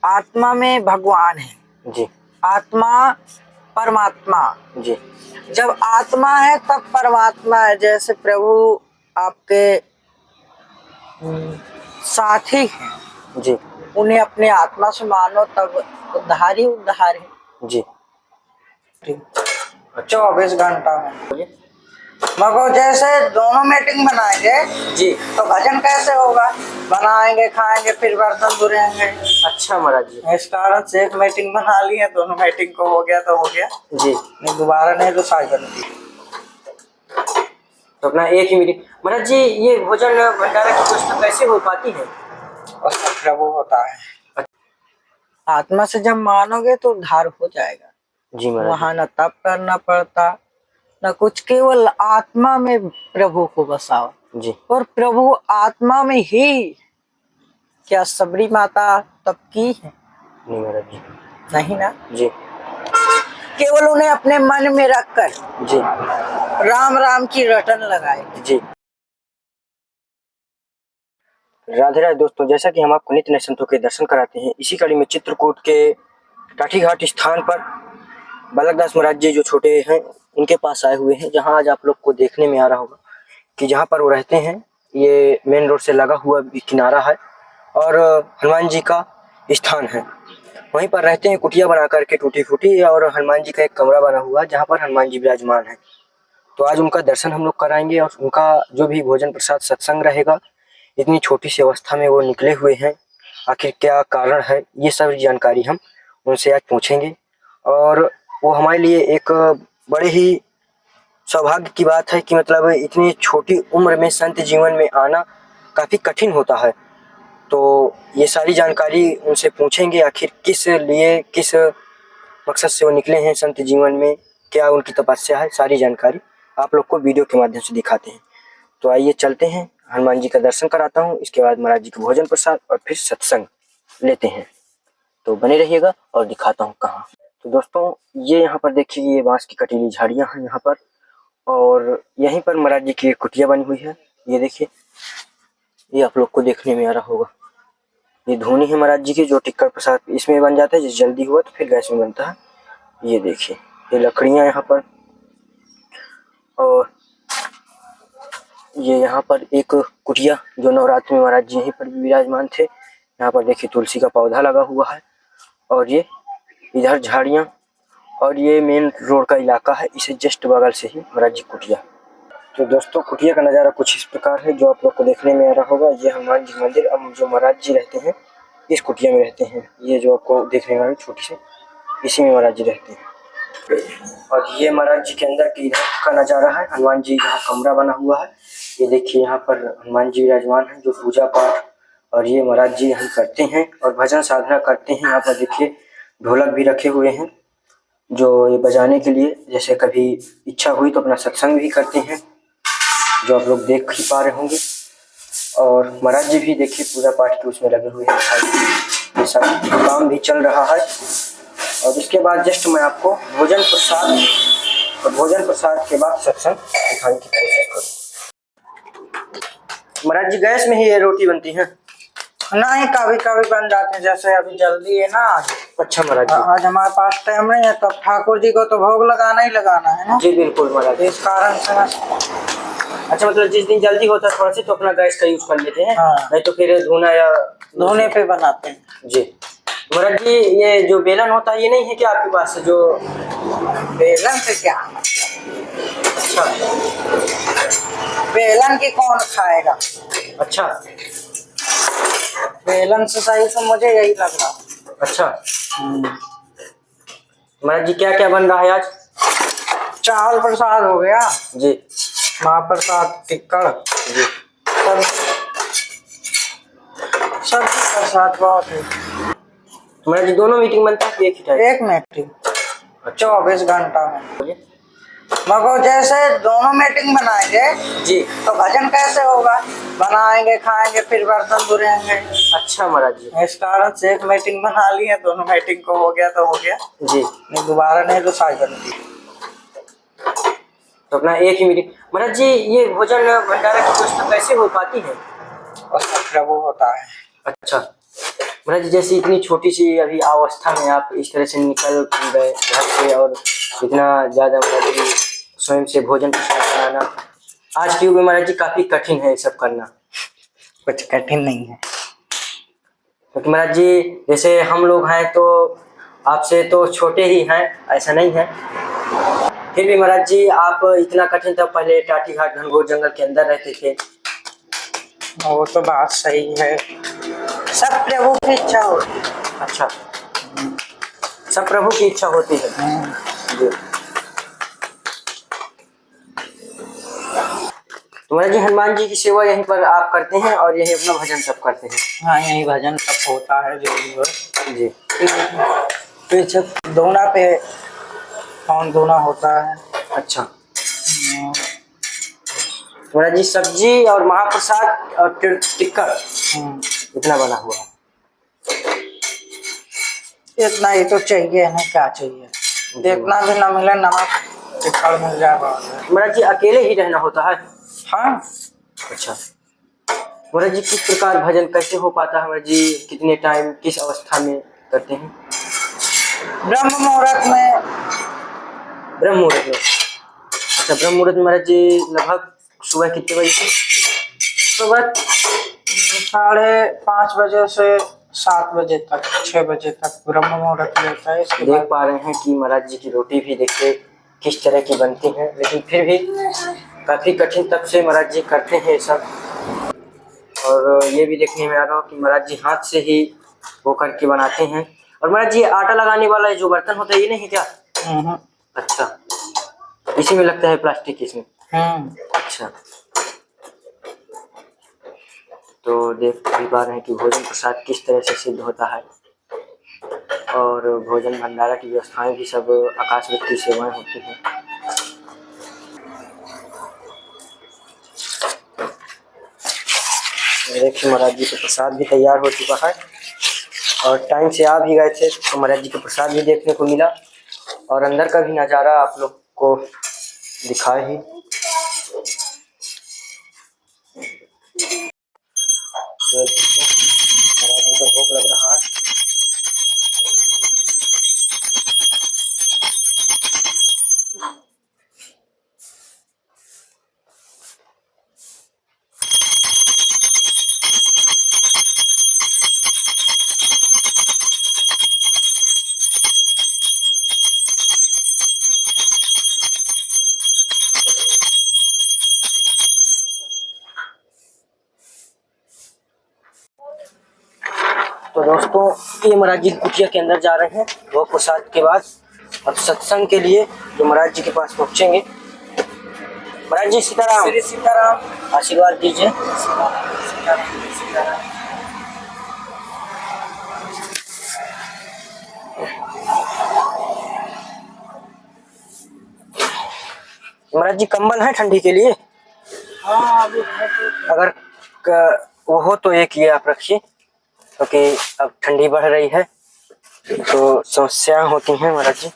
आत्मा में भगवान है जी। आत्मा परमात्मा जी। जब आत्मा है तब परमात्मा है। जैसे प्रभु आपके साथी हैं जी। उन्हें अपने आत्मा से मानो तब उद्धार ही उद्धार है जी। 24 घंटा में। मगर जैसे दोनों मीटिंग बनाएंगे जी तो भजन कैसे होगा? बनाएंगे खाएंगे फिर बर्तन धुलेंगे। अच्छा महाराज जी। इस कारण से एक मीटिंग बना ली है, दोनों मीटिंग को हो गया तो हो गया जी। नहीं दोबारा नहीं तो साइकिल तो अपना एक ही मीटिंग। महाराज जी ये भोजन भंडारा की व्यवस्था कैसे हो पाती है? उसका प्रभु होता है। आत्मा से जब मानोगे तो उद्धार हो जाएगा। जी महाराज। वहाँ न तप करना पड़ता न कुछ, केवल आत्मा में प्रभु को बसाओ। जी। और प्रभु आत्मा में ही, क्या सबरी माता तप की है? नहीं महाराज जी। नहीं ना। जी। केवल उन्हें अपने मन में रखकर जी राम राम की रटन लगाए। जी। राधे राधे दोस्तों, जैसा कि हम आपको नित्य नए संतों के दर्शन कराते हैं, इसी कड़ी में चित्रकूट के टाठी घाट स्थान पर बालकदास महाराज जी जो छोटे हैं उनके पास आए हुए हैं, जहां आज आप लोग को देखने में आ रहा होगा कि जहां पर वो रहते हैं ये मेन रोड से लगा हुआ किनारा है और हनुमान जी का स्थान है। वहीं पर रहते हैं कुटिया बना करके टूटी फूटी, और हनुमान जी का एक कमरा बना हुआ है जहाँ पर हनुमान जी विराजमान है। तो आज उनका दर्शन हम लोग कराएंगे और उनका जो भी भोजन प्रसाद सत्संग रहेगा, इतनी छोटी सी अवस्था में वो निकले हुए हैं, आखिर क्या कारण है, ये सब जानकारी हम उनसे आज पूछेंगे। और वो हमारे लिए एक बड़े ही सौभाग्य की बात है कि मतलब इतनी छोटी उम्र में संत जीवन में आना काफ़ी कठिन होता है। तो ये सारी जानकारी उनसे पूछेंगे, आखिर किस लिए किस मकसद से वो निकले हैं संत जीवन में, क्या उनकी तपस्या है, सारी जानकारी आप लोग को वीडियो के माध्यम से दिखाते हैं। तो आइए चलते हैं, हनुमान जी का दर्शन कराता हूँ, इसके बाद महाराज जी का भोजन प्रसाद और फिर सत्संग लेते हैं। तो बने रहिएगा और दिखाता हूँ कहाँ। तो दोस्तों ये यहाँ पर देखिए, ये बांस की कटीली झाड़ियाँ हैं यहाँ पर, और यहीं पर महाराज जी की एक कुटिया बनी हुई है। ये देखिए, ये आप लोग को देखने में आ रहा होगा, ये धूनी है महाराज जी की जो टिक्कर प्रसाद इसमें बन जाता है, जिस जल्दी हुआ तो फिर गैस में बनता है। ये देखिए ये लकड़ियाँ यहाँ पर, और ये यहाँ पर एक कुटिया जो नवरात्र में महाराज जी यहीं पर विराजमान थे। यहाँ पर देखिए तुलसी का पौधा लगा हुआ है, और ये इधर झाड़ियाँ, और ये मेन रोड का इलाका है, इसे जस्ट बगल से ही महाराज जी कुटिया। तो दोस्तों कुटिया का नज़ारा कुछ इस प्रकार है जो आप लोग को देखने में आ रहा होगा। ये हनुमान जी मंदिर, अब जो महाराज जी रहते हैं इस कुटिया में रहते हैं। ये जो आपको देखने में आ रही छोटी सी, इसी में महाराज जी रहते हैं। और ये महाराज जी के अंदर की इधर का नज़ारा है, हनुमान जी यहाँ कमरा बना हुआ है। ये देखिए यहाँ पर हनुमान जी विराजमान है जो पूजा पाठ और ये महाराज जी यहाँ करते हैं और भजन साधना करते हैं। यहाँ पर देखिए ढोलक भी रखे हुए हैं जो ये बजाने के लिए, जैसे कभी इच्छा हुई तो अपना सत्संग भी करते हैं, जो आप लोग देख ही पा रहे होंगे। और महाराज जी भी देखिए पूजा पाठ के उसमें लगे हुए हैं, ये सब काम भी चल रहा है। और इसके बाद जस्ट मैं आपको भोजन प्रसाद और भोजन प्रसाद के बाद सत्संग दिखाने की कोशिश करूँ। महाराज जी गैस में ही ये रोटी बनती है? नहीं, कभी कभी बन जाते हैं, जैसे अभी जल्दी है ना आज। अच्छा महाराज जी, आज हमारे पास टाइम नहीं है, तब ठाकुर जी को तो भोग लगाना ही लगाना है ना। जी बिल्कुल महाराज, इस कारण से। अच्छा मतलब जिस दिन जल्दी होता है थोड़ा सा तो अपना गैस का यूज कर लेते हैं। हाँ। नहीं तो फिर धुना या धोने पे बनाते हैं। जी। महाराज जी ये जो बेलन होता है ये नहीं है क्या आपके पास? जो बेलन से क्या? अच्छा, बेलन की कौन खाएगा? अच्छा बेलन से सही तो मुझे यही लग रहा। अच्छा महाराज जी क्या क्या बन रहा है आज? चावल प्रसाद हो गया जी, महाप्रसाद टिक्कड़ जी, सब्जी प्रसाद बहुत है। महाराज जी दोनों मीटिंग बनता है एक ही टाइम? एक मीटिंग 24 घंटा में। मगर जैसे दोनों मीटिंग बनाएंगे जी तो भजन कैसे होगा? बनाएंगे खाएंगे फिर बर्तन धुलेंगे। अच्छा महाराज जी, इस कारण से एक मीटिंग बना ली है, दोनों मीटिंग को हो गया तो हो गया जी, नहीं दोबारा नहीं तो साइकिल। तो अपना एक ही मीटिंग। महाराज जी ये भोजन भंडारा की व्यवस्था कैसे हो पाती है? उसका प्रभु होता है। अच्छा महाराज जी जैसे इतनी छोटी सी अभी अवस्था में आप इस तरह से निकल गए घर से और इतना ज्यादा महाराज जी स्वयं से भोजन प्रसाद बनाना आज के युग में महाराज जी काफी कठिन है ये सब करना। कुछ कठिन नहीं है। क्योंकि महाराज जी जैसे हम लोग हैं तो आपसे तो छोटे ही हैं, ऐसा नहीं है, फिर भी महाराज जी आप इतना कठिन तब पहले टाटी घाट घनघोर जंगल के अंदर रहते थे। वो तो बात सही है, सब प्रभु की इच्छा होती है। अच्छा, सब प्रभु की इच्छा होती है जी। तो महाराज जी हनुमान जी की सेवा यहीं पर आप करते हैं और यही अपना भजन सब करते हैं? हाँ, यही भजन सब होता है जो भी हो जी। पीछे दोना पे कौन दोना होता है। अच्छा, महाराज जी सब्जी और महाप्रसाद और टिक्कर इतना बना हुआ है। इतना ही तो चाहिए ना, क्या चाहिए, इतना भी ना मिले, नमक टिक्कर मिल जाए। महाराज जी अकेले ही रहना होता है? हाँ। अच्छा, महाराज जी किस प्रकार भजन कैसे हो पाता है महाराज जी, कितने टाइम किस अवस्था में करते हैं? ब्रह्म मुहूर्त में। ब्रह्म मुहूर्त में? अच्छा, ब्रह्म मुहूर्त में महाराज जी लगभग सुबह कितने बजे से? सुबह 5:30 बजे से 7 बजे तक, 6 बजे तक ब्रह्म मुहूर्त रहता है। इसके देख पा रहे हैं कि महाराज जी की रोटी भी देखते किस तरह की बनती है, लेकिन फिर भी काफी कठिन तब से महाराज जी करते हैं सब। और ये भी देखने में आ रहा हो कि महाराज जी हाथ से ही वो करके बनाते हैं। और महाराज जी आटा लगाने वाला जो बर्तन होता है ये नहीं क्या? अच्छा, इसी में लगता है प्लास्टिक इसमें? अच्छा, तो देख भी पा रहे हैं कि भोजन प्रसाद किस तरह से सिद्ध होता है और भोजन भंडारा की व्यवस्थाएं भी सब आकाशवत की सेवाएं होती हैं। देखिए महाराज जी का प्रसाद भी तैयार हो चुका है और टाइम से आ भी गए थे तो महाराज जी का प्रसाद भी देखने को मिला और अंदर का भी नज़ारा आप लोग को दिखाए ही। तो महाराज जी का भोग लग रहा है। तो दोस्तों ये महाराज जी कुटिया के अंदर जा रहे हैं भोग प्रसाद के बाद अब सत्संग के लिए जो महाराज जी के पास पहुंचेंगे। महाराज जी सीताराम। श्री सीताराम। आशीर्वाद दीजिए। महाराज जी कंबल है ठंडी के लिए? हाँ, अभी है तो। अगर वो हो तो एक ये आप रखिए क्योंकि अब ठंडी बढ़ रही है तो समस्याएं होती हैं महाराज जी।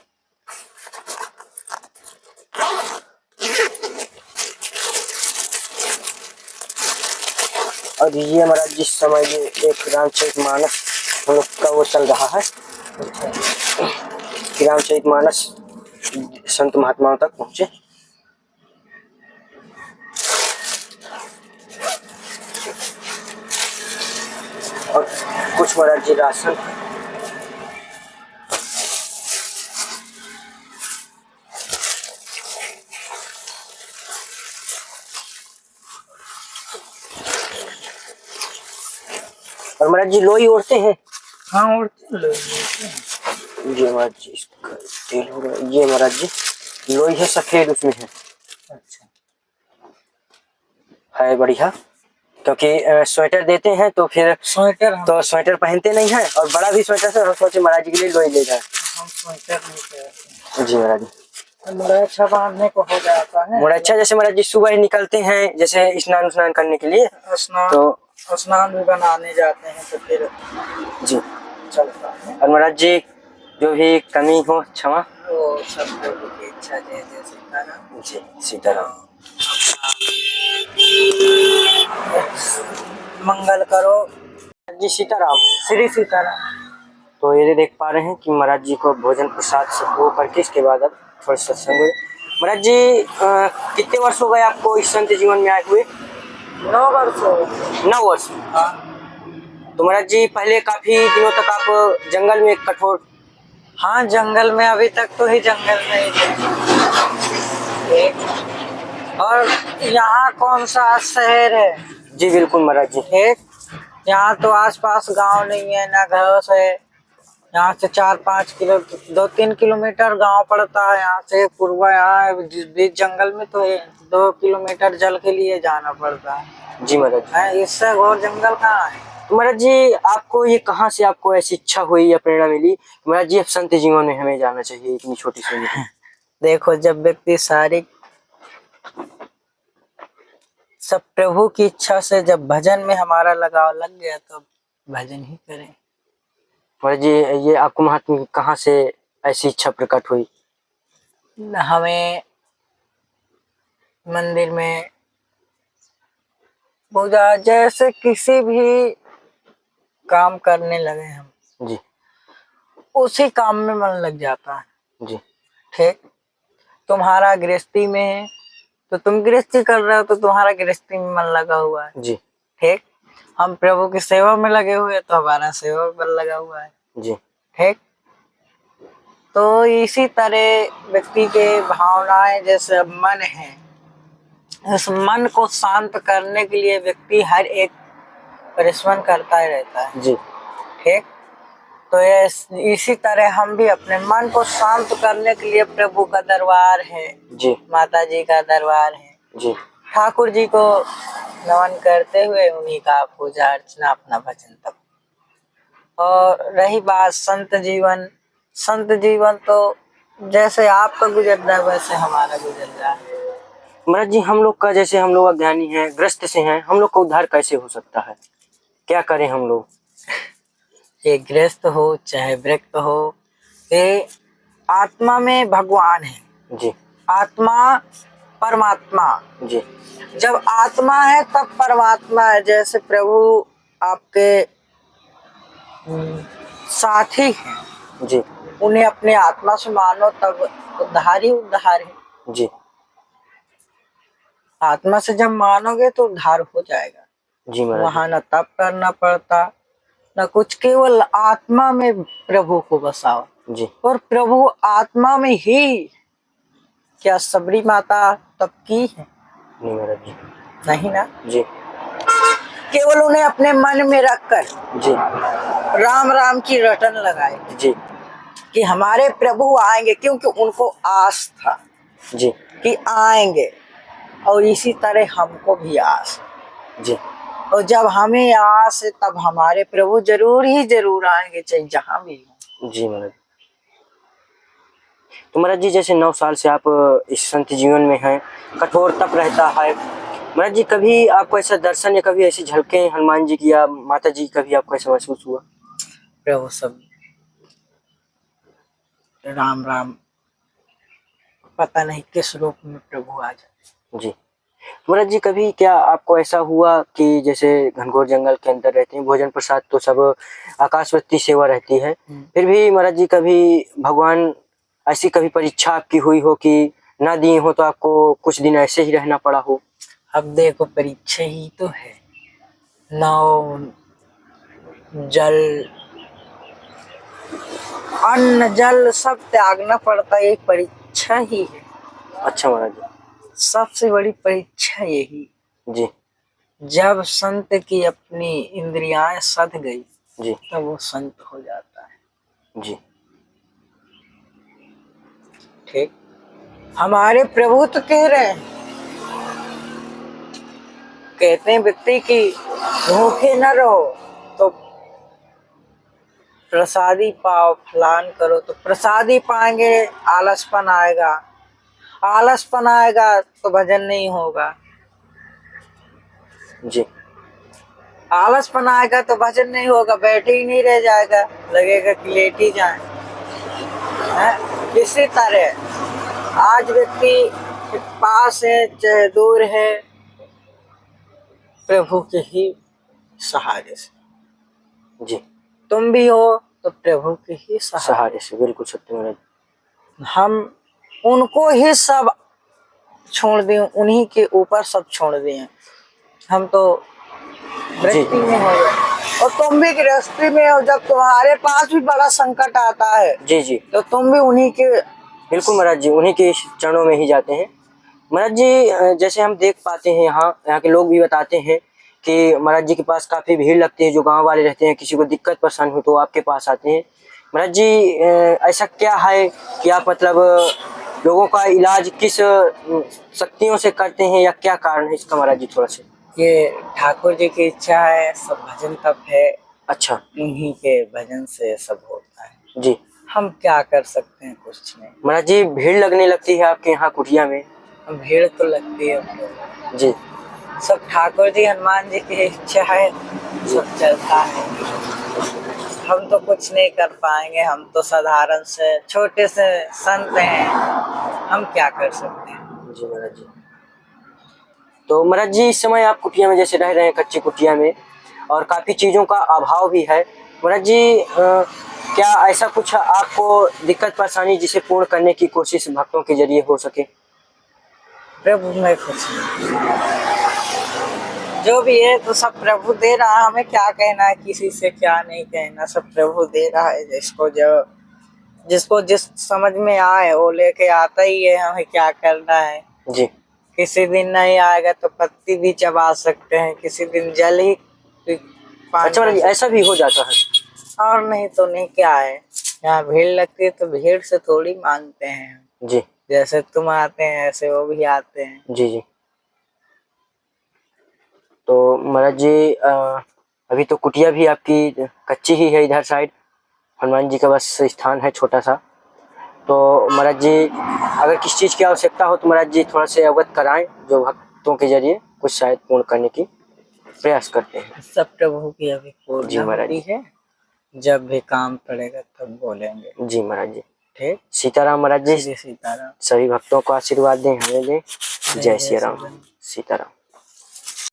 और ये महाराज जी समय ये एक रामचरितमानस हम लोग का वो चल रहा है, रामचरितमानस संत महात्माओं तक पहुंचे। और कुछ महाराज जी राशन और महाराज जी लोई ओढ़ते हैं? हाँ, ओढ़ते हैं। ये महाराज जी इसका तेल हो रहा है। ये महाराज जी लोई है सफेद उसमें है। अच्छा, है बढ़िया क्योंकि स्वेटर देते हैं तो फिर स्वेटर तो स्वेटर पहनते नहीं है और बड़ा भी स्वेटर से हम सोचे महाराज जी के लिए लोई ले जाए। हम स्वेटर नहीं पहनते। जी महाराज जी मुरैच्छा बांधने को हो जाता है। मुरैच्छा जैसे महाराज जी सुबह निकलते हैं जैसे स्नान करने के लिए तो स्नान भी बनाने जाते हैं तो फिर जी चलता है। और महाराज जी जो भी कमी हो क्षमा। वो सब प्रभु की इच्छा। जय जय सीताराम। जी सीताराम। मंगल करो। जी सीताराम। श्री सीताराम। तो ये देख पा रहे हैं कि महाराज जी को भोजन प्रसाद से हो करके इसके बाद अब थोड़ा सत्संग हुए। महाराज जी कितने वर्ष हो गए आपको इस संत जीवन में आए हुए? 9 वर्ष हो गए। 9 वर्ष। हाँ। तो महाराज जी पहले काफी दिनों तक आप जंगल में कठोर। हाँ, जंगल में अभी तक तो ही जंगल में ही थे। और यहाँ कौन सा शहर है? जी बिल्कुल महाराज जी। एक यहाँ तो आसपास गांव नहीं है ना घर से। यहाँ से 4-5 किलो 2-3 किलोमीटर गांव पड़ता है। यहाँ से पूर्वा यहाँ बीच जंगल में तो 2 किलोमीटर जल के लिए जाना पड़ता है। जी महाराज जी। है, इससे और जंगल कहाँ है? तो महाराज जी आपको ये कहाँ से आपको ऐसी इच्छा हुई या प्रेरणा मिली महाराज जी अब संत जीवन में हमें जाना चाहिए इतनी छोटी सी उम्र में? देखो, जब व्यक्ति सारी सब प्रभु की इच्छा से जब भजन में हमारा लगाव लग गया तो भजन ही करें। महाराज जी ये आपको महात्मा कहाँ से ऐसी इच्छा प्रकट हुई? हमें मंदिर में पूजा जैसे किसी भी काम करने लगे हम, जी उसी काम में मन लग जाता है। जी ठीक, तुम्हारा गृहस्थी में है तो तुम गृहस्थी कर रहे हो तो तुम्हारा गृहस्थी में मन लगा हुआ है। जी ठीक, हम प्रभु की सेवा में लगे हुए हैं तो हमारा सेवा में मन लगा हुआ है। जी ठीक, तो इसी तरह व्यक्ति के भावनाएं जैसे मन है, उस मन को शांत करने के लिए व्यक्ति हर एक परिश्रम करता ही रहता है। जी ठीक, तो ये इसी तरह हम भी अपने मन को शांत करने के लिए प्रभु का दरबार है, जी माता जी का दरबार है, जी ठाकुर जी को नमन करते हुए उन्हीं का पूजा अर्चना अपना भजन तब। और रही बात संत जीवन तो जैसे आपका गुजर रहा है वैसे हमारा गुजर रहा है। महाराज जी हम लोग का जैसे हम लोग अज्ञानी हैं ग्रस्त से हैं हम लोग का उद्धार कैसे हो सकता है? क्या करें हम लोग? ये गृहस्थ हो चाहे वृक्त हो, ये आत्मा में भगवान है। जी आत्मा परमात्मा। जी जब आत्मा है तब परमात्मा है। जैसे प्रभु आपके साथी हैं, जी उन्हें अपने आत्मा से मानो तब उद्धार ही उद्धार है। जी आत्मा से जब मानोगे तो उद्धार हो जाएगा। जी महाराज वहां न तप करना पड़ता न कुछ, केवल आत्मा में प्रभु को बसाओ। जी और प्रभु आत्मा में ही, क्या सबरी माता तप की है? नहीं महाराज जी। नहीं ना। जी केवल उन्हें अपने मन में रखकर जी राम राम की रटन लगाई जी कि हमारे प्रभु आएंगे, क्योंकि उनको आस था जी कि आएंगे। और इसी तरह हमको भी आस, जी और जब हमें आस है तब हमारे प्रभु जरूर ही जरूर आएंगे, चाहे जहां भी हो। जी महाराज। तो महाराज जी जैसे 9 साल से आप इस संत जीवन में हैं, कठोर तप रहता है महाराज जी, कभी आपको ऐसा दर्शन या कभी ऐसी झलकें हनुमान जी की या माता जी कभी आपको ऐसा महसूस हुआ? प्रभु सब राम राम, पता नहीं किस रूप में प्रभु आ जाए। जी महाराज जी कभी क्या आपको ऐसा हुआ कि जैसे घनघोर जंगल के अंदर रहते हैं, भोजन प्रसाद तो सब आकाशवत्ती सेवा रहती है, फिर भी महाराज जी कभी भगवान ऐसी कभी परीक्षा आपकी हुई हो कि ना दिए हो तो आपको कुछ दिन ऐसे ही रहना पड़ा हो? अब देखो, परीक्षा ही तो है। नाव जल अन्न जल सब त्यागना पड़ता है, ये परीक्षा ही है। अच्छा महाराज जी। सबसे बड़ी परीक्षा यही। जी जब संत की अपनी इंद्रियां सध गई जी तब वो संत हो जाता है। जी ठीक, हमारे प्रभु तो कह रहे हैं, कहते हैं व्यक्ति की भूखे न रहो तो प्रसादी पाओ, फलान करो तो प्रसादी पाएंगे। आलसपन आएगा, आलसपन आएगा तो भजन नहीं होगा। जी आलसपन आएगा तो भजन नहीं होगा, बैठे ही नहीं रह जाएगा, लगेगा कि लेट ही जाए। इसी तरह आज व्यक्ति के पास है चाहे दूर है, प्रभु के ही सहारे से जी। तुम भी हो तो प्रभु के ही सहारे। सहारे से, बिल्कुल सत्य महाराज। हम उनको ही सब छोड़ दिए, उन्हीं के ऊपर सब छोड़ दिए। हम तो गृहस्थी में हो गए और तुम भी गृहस्थी में हो। जब तुम्हारे पास भी बड़ा संकट आता है जी जी, तो तुम भी उन्हीं के, बिल्कुल महाराज जी, उन्हीं के चरणों में ही जाते हैं। महाराज जी जैसे हम देख पाते हैं यहाँ के लोग भी बताते हैं कि महाराज जी के पास काफ़ी भीड़ लगती है। जो गांव वाले रहते हैं, किसी को दिक्कत परेशानी हो तो आपके पास आते हैं। महाराज जी ऐसा क्या है कि आप मतलब लोगों का इलाज किस शक्तियों से करते हैं, या क्या कारण है इसका महाराज जी? थोड़ा सा ये ठाकुर जी की इच्छा है, सब भजन तप है। अच्छा, उन्हीं के भजन से सब होता है जी। हम क्या कर सकते हैं, कुछ नहीं। महाराज जी भीड़ लगने लगती है आपके यहाँ कुटिया में? भीड़ तो लगती है जी। सब ठाकुर जी हनुमान जी की इच्छा है, सब चलता है। हम तो कुछ नहीं कर पाएंगे, हम तो साधारण से छोटे से संत हैं, हम क्या कर सकते हैं। जी महाराज जी। तो महाराज जी इस समय आप कुटिया में जैसे रह रहे हैं, कच्ची कुटिया में, और काफ़ी चीज़ों का अभाव भी है। महाराज जी क्या ऐसा कुछ आपको दिक्कत परेशानी जिसे पूर्ण करने की कोशिश भक्तों के जरिए हो सके? प्रभु में कुछ नहीं, जो भी है तो सब प्रभु दे रहा है। हमें क्या कहना है, किसी से क्या नहीं कहना, सब प्रभु दे रहा है। जिसको जिस समझ में आए वो लेके आता ही है। हमें क्या करना है। जी। किसी दिन नहीं आएगा तो पत्ती भी चबा सकते हैं, किसी दिन जल ही अच्छा महाराज जी, ऐसा भी हो जाता है? और नहीं तो नहीं, क्या है। यहाँ भीड़ लगती है तो भीड़ से थोड़ी मांगते हैं। जी। जैसे तुम आते हैं ऐसे वो भी आते हैं। जी जी। तो महाराज जी अभी तो कुटिया भी आपकी कच्ची ही है इधर साइड, हनुमान जी का बस स्थान है छोटा सा। तो महाराज जी अगर किसी चीज़ की आवश्यकता हो तो महाराज जी थोड़ा से अवगत कराएं, जो भक्तों के जरिए कुछ शायद पूर्ण करने की प्रयास करते हैं। सब प्रभु की अभी जी पूर्ण महाराज होती है, जब भी काम पड़ेगा तब बोलेंगे। जी महाराज जी। ठीक, सीताराम महाराज जी। सीताराम। सभी भक्तों को आशीर्वाद दें, हमें दें। जय श्री राम। सीताराम।